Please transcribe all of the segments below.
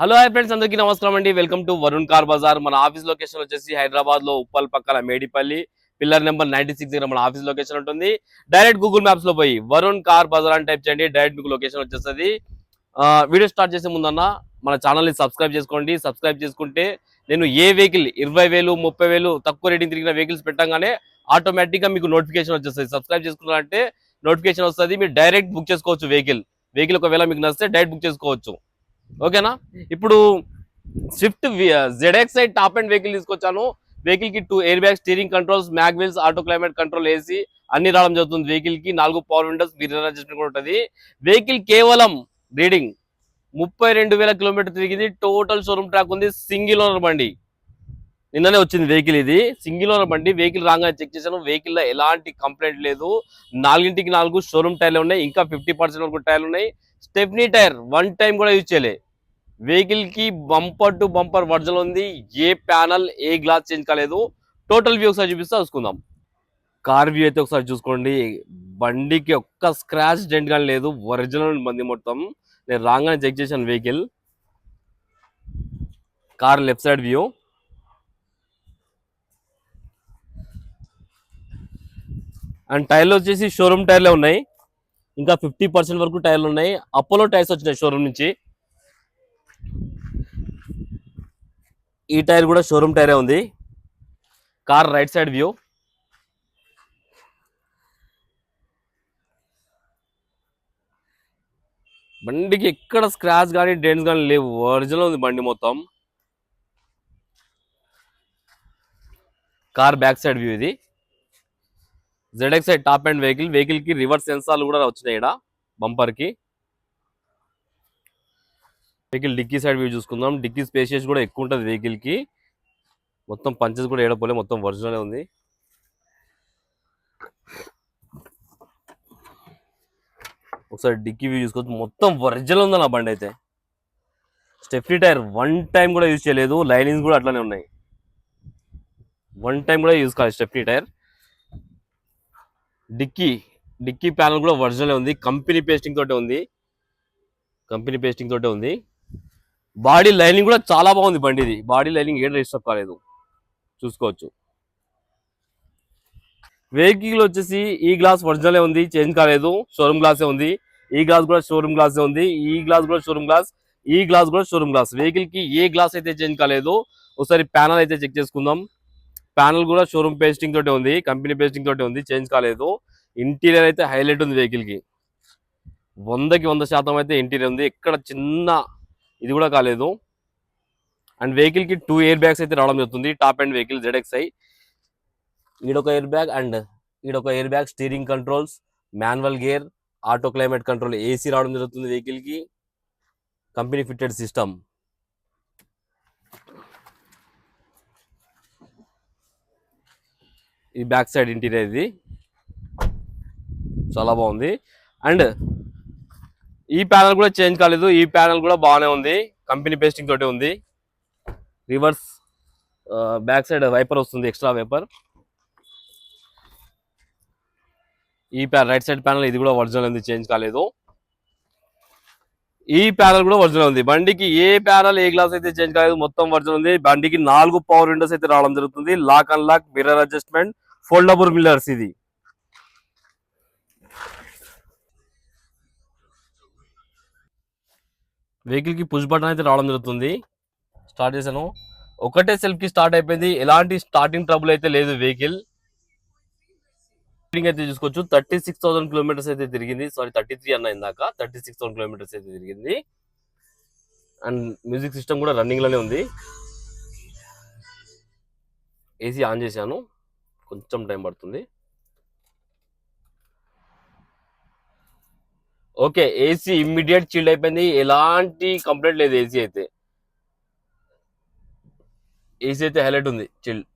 Hello hi friends, అందరికీ నమస్కారం అండి. Welcome to Varun Car Bazaar. మన ఆఫీస్ లొకేషన్ వచ్చేసి హైదరాబాద్ లో ఉప్పల్ పక్కన మేడిపల్లి పిల్లర్ నెంబర్ 96 దగ్గర మన ఆఫీస్ లొకేషన్ ఉంటుంది. డైరెక్ట్ గూగుల్ మ్యాప్స్ లో పోయి వరుణ్ కార్ బజార్ అని టైప్ చేయండి, డైరెక్ట్ మీకు లొకేషన్ వచ్చేస్తుంది. వీడియో స్టార్ట్ చేసే ముందన్న మన ఛానల్ ని సబ్స్క్రైబ్ చేసుకోండి. సబ్స్క్రైబ్ చేసుకుంటే నేను ఏ వెహికల్ 20,000 30,000 తక్కువ రేటింగ్ తిరిగిన వెహికల్స్ పెట్టగానే ఆటోమేటిక్ గా మీకు నోటిఫికేషన్ వచ్చేస్తుంది. సబ్స్క్రైబ్ చేసుకున్నారంటే నోటిఫికేషన్ వస్తుంది, మీరు డైరెక్ట్ బుక్ చేసుకోవచ్చు. వెహికల్ ఒకవేళ మీకు నచ్చితే డైరెక్ట్ బుక్ చేసుకోవచ్చు. ఓకేనా? ఇప్పుడు Swift ZXi top end vehicle తీసుకొచ్చాను. వెహికల్ కి 2 air bag, steering controls, mag wheels, auto climate control, AC అన్ని రావడం జరుగుతుంది. వెహికల్ కి 4 పవర్ విండోస్, మిర్రర్ అడ్జస్ట్మెంట్ కూడా ఉంటుంది. వెహికల్ కేవలం రీడింగ్ 32,000 కిలోమీటర్ తిరిగింది. టోటల్ షోరూమ్ ట్రాక్ ఉంది. సింగిల్ ఓనర్ బండి, నిన్ననే వచ్చింది వెహికల్. ఇది సింగిల్ ఓనర్ బండి. వెహికల్ రాగానే చెక్ చేశాను, వెహికల్ లో ఎలాంటి కంప్లైంట్ లేదు. 4కి 4 షోరూమ్ టైర్లు ఉన్నాయి, ఇంకా 50% వరకు టైర్లు ఉన్నాయి. స్టెప్నీ టైర్ 1 టైం కూడా యూజ్ చేయలే. వెహికల్ కి బంపర్ టు బంపర్ వర్జన్ ఉంది. ఏ ప్యానల్ ఏ గ్లాస్ చేంజ్ కాలేదు. టోటల్ వ్యూ ఒకసారి చూపిస్తా, చూసుకుందాం. కార్ వ్యూ అయితే ఒకసారి చూసుకోండి. బండికి ఒక్క స్క్రాచ్ డెంట్ కానీ లేదు, ఒరిజినల్ బండి మొత్తం. నేను రాగానే చెక్ చేశాను vehicle. Car left side view. And టైర్లు వచ్చేసి షోరూమ్ టైర్లే ఉన్నాయి, ఇంకా 50% వరకు టైర్లు ఉన్నాయి. అపోలో టైర్స్ వచ్చినాయి షోరూమ్ నుంచి. ఈ టైర్ కూడా షోరూమ్ టైరే ఉంది. Car right side view. బండికి ఎక్కడ స్క్రాచ్ కానీ డెంట్స్ కానీ లేవు, ఒరిజినల్ ఉంది బండి మొత్తం. కార్ బ్యాక్ సైడ్ వ్యూ ఇది. ZXi టాప్ అండ్ వెహికల్ కి రివర్స్ సెన్సార్లు కూడా వచ్చినాయి ఇక్కడ బంపర్ కి. వెహికల్ డిక్కీ సైడ్ వ్యూ చూసుకుందాం. డిక్కీ స్పేషియస్ కూడా ఎక్కువ ఉంటుంది వెహికల్ కి. మొత్తం పంచెస్ కూడా ఏడపోలే, మొత్తం ఒరిజినల్ ఉంది. ఒకసారి డిక్కీ వ్యూ చూసుకోవచ్చు, మొత్తం ఒరిజినల్ ఉంది నా బండి అయితే. స్టెఫ్నీ టైర్ 1 టైం కూడా యూజ్ చేయలేదు. లైనింగ్స్ కూడా అట్లానే ఉన్నాయి, 1 టైం కూడా యూజ్ కాలేదు స్టెఫ్నీ టైర్. డిక్కీ ప్యానల్ కూడా ఒరిజినల్ ఉంది, కంపెనీ పేస్టింగ్ తోటే ఉంది. బాడీ లైనింగ్ కూడా చాలా బాగుంది బండిది. బాడీ లైనింగ్ ఏం రిస్టర్బ్ కాలేదు, చూసుకోవచ్చు. వెహికల్ వచ్చేసి ఈ గ్లాస్ ఒరిజినలే ఉంది, చేంజ్ కాలేదు. షోరూమ్ గ్లాసే ఉంది. ఈ గ్లాస్ కూడా షోరూమ్ గ్లాసే ఉంది. ఈ గ్లాస్ కూడా షోరూమ్ గ్లాస్, ఈ గ్లాస్ కూడా షోరూమ్ గ్లాస్. వెహికల్ కి ఏ గ్లాస్ అయితే చేంజ్ కాలేదు. ఒకసారి ప్యానల్ అయితే చెక్ చేసుకుందాం. ప్యానల్ కూడా షోరూమ్ పేస్టింగ్ తోటే ఉంది, కంపెనీ పేస్టింగ్ తోటే ఉంది, చేంజ్ కాలేదు. ఇంటీరియర్ అయితే హైలైట్ ఉంది వెహికల్ కి, 100కి 100% అయితే ఇంటీరియర్ ఉంది. ఎక్కడ చిన్న ఇది కూడా కాలేదు. అండ్ వెహికల్ కి 2 ఎయిర్ బ్యాగ్స్ అయితే రావడం జరుగుతుంది. Top end vehicle ZXi. ఈడొక ఎయిర్ బ్యాగ్ అండ్ ఈడొక air bag, steering controls, manual gear, auto climate control, AC రావడం జరుగుతుంది వెహికల్ కి. Company fitted system. ఈ బ్యాక్ సైడ్ ఇంటీరియర్ ఇది చాలా బాగుంది. అండ్ ఈ ప్యానల్ కూడా చేంజ్ కాలేదు. ఈ ప్యానల్ కూడా బాగానే ఉంది, కంపెనీ పేస్టింగ్ తోటే ఉంది. రివర్స్ బ్యాక్ సైడ్ వైపర్ వస్తుంది, ఎక్స్ట్రా వైపర్. ఈ రైట్ సైడ్ ప్యానల్ ఇది కూడా ఒరిజినల్ ఉంది, చేంజ్ కాలేదు. ఈ ప్యానల్ కూడా ఒరిజినల్ ఉంది. బండికి ఏ ప్యానల్ ఏ గ్లాస్ అయితే చేంజ్ కాలేదు, మొత్తం ఒరిజినల్ ఉంది. బండికి 4 పవర్ విండోస్ అయితే రావడం జరుగుతుంది. Lock and lock, mirror adjustment, foldable mirrors. ఇది వెహికల్ కి పుష్ బటన్ అయితే రావడం జరుగుతుంది. స్టార్ట్ చేశాను, ఒకటే సెల్ఫ్ కి స్టార్ట్ అయిపోయింది. ఎలాంటి స్టార్టింగ్ ట్రబుల్ అయితే లేదు. వెహికల్ అయితే చూసుకోవచ్చు, 36,000 కిలోమీటర్స్ అయితే తిరిగింది. సారీ 33 అన్న, ఇందాక 36,000 కిలోమీటర్స్ అయితే తిరిగింది. అండ్ మ్యూజిక్ సిస్టమ్ కూడా రన్నింగ్ లోనే ఉంది. ఏసీ ఆన్ చేశాను, కొంచెం టైం పడుతుంది. ఓకే, ఏసీ ఇమ్మీడియట్ చిల్డ్ అయిపోయింది, ఎలాంటి కంప్లైంట్ లేదు. ఏసీ అయితే హైలైట్ ఉంది, చిల్డ్.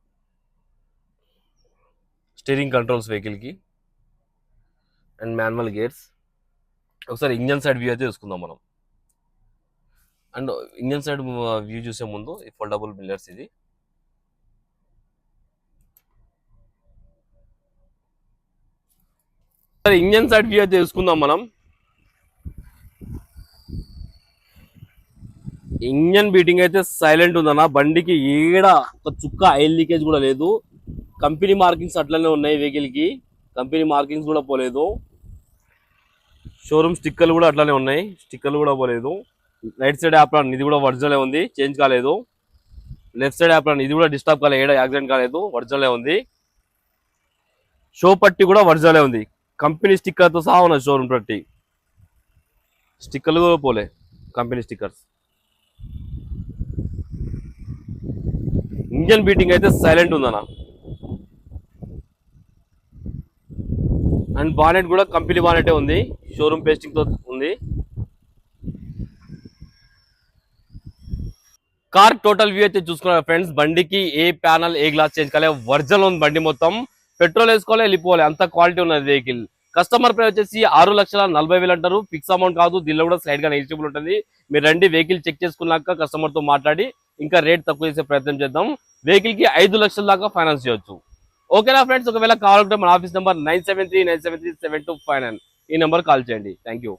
స్టీరింగ్ కంట్రోల్స్ వెహికల్ కి అండ్ మాన్యువల్ గేర్స్. ఒకసారి ఇంజన్ సైడ్ వ్యూ అయితే చూసుకుందాం మనం. అండ్ ఇంజన్ సైడ్ వ్యూ చూసే ముందు ఈ ఫోల్డబుల్ మిర్రర్స్. ఇది ఇంజన్ సైడ్ వ్యూ అయితే చూసుకుందాం మనం. ఇంజన్ బీటింగ్ అయితే సైలెంట్ ఉందన్న. బండికి ఏడ ఒక చుక్క ఆయిల్ లీకేజ్ కూడా లేదు. కంపెనీ మార్కింగ్స్ అట్లనే ఉన్నాయి వెహికల్ కి. కంపెనీ మార్కింగ్స్ కూడా పోలేదు. షోరూమ్ స్టిక్కర్లు కూడా అట్లానే ఉన్నాయి. స్టిక్కర్లు కూడా పోలేదు. రైట్ సైడ్ యాప్రాన్ ఇది కూడా ఒరిజినల్ ఉంది, చేంజ్ కాలేదు. లెఫ్ట్ సైడ్ యాప్రాన్ ఇది కూడా డిస్టర్బ్ కాలేదు, ఏడ యాక్సిడెంట్ కాలేదు, ఒరిజినల్ ఉంది. షో పట్టి కూడా ఒరిజినల్ ఉంది. కంపెనీ స్టిక్కర్ తో సహా ఉన్నది షోరూమ్ పట్టి. స్టిక్కర్లు కూడా పోలే, కంపెనీ స్టిక్కర్స్. ఇంజన్ బీటింగ్ అయితే సైలెంట్ ఉందన్న. అండ్ బానెట్ కూడా కంపెనీ బానెటే ఉంది, షోరూమ్ పేస్టింగ్ తో ఉంది. కార్ టోటల్ వ్యూ అయితే చూసుకున్నారు ఫ్రెండ్స్. బండికి ఏ ప్యానల్ ఏ గ్లాస్ చేంజ్ కాలే, ఒరిజినల్ ఉంది బండి మొత్తం. పెట్రోల్ వేసుకోవాలి వెళ్ళిపోవాలి, అంత క్వాలిటీ ఉన్నది వెహికల్. కస్టమర్ ప్రైస్ వచ్చేసి 6,40,000 అంటారు. ఫిక్స్ అమౌంట్ కాదు, దీనిలో కూడా స్లైడ్ గా నెగిజిబుల్ ఉంటుంది. మీరు రండి, వెహికల్ చెక్ చేసుకున్నాక కస్టమర్ తో మాట్లాడి ఇంకా రేట్ తక్కువ చేసే ప్రయత్నం చేద్దాం. వెహికల్ కి 5 లక్షల దాకా ఫైనాన్స్ చేయొచ్చు. ఓకేనా ఫ్రెండ్స్? ఒకవేళ కావాలంటే మన ఆఫీస్ నెంబర్ 9739737259 ఈ నెంబర్ కాల్ చేయండి. Thank you.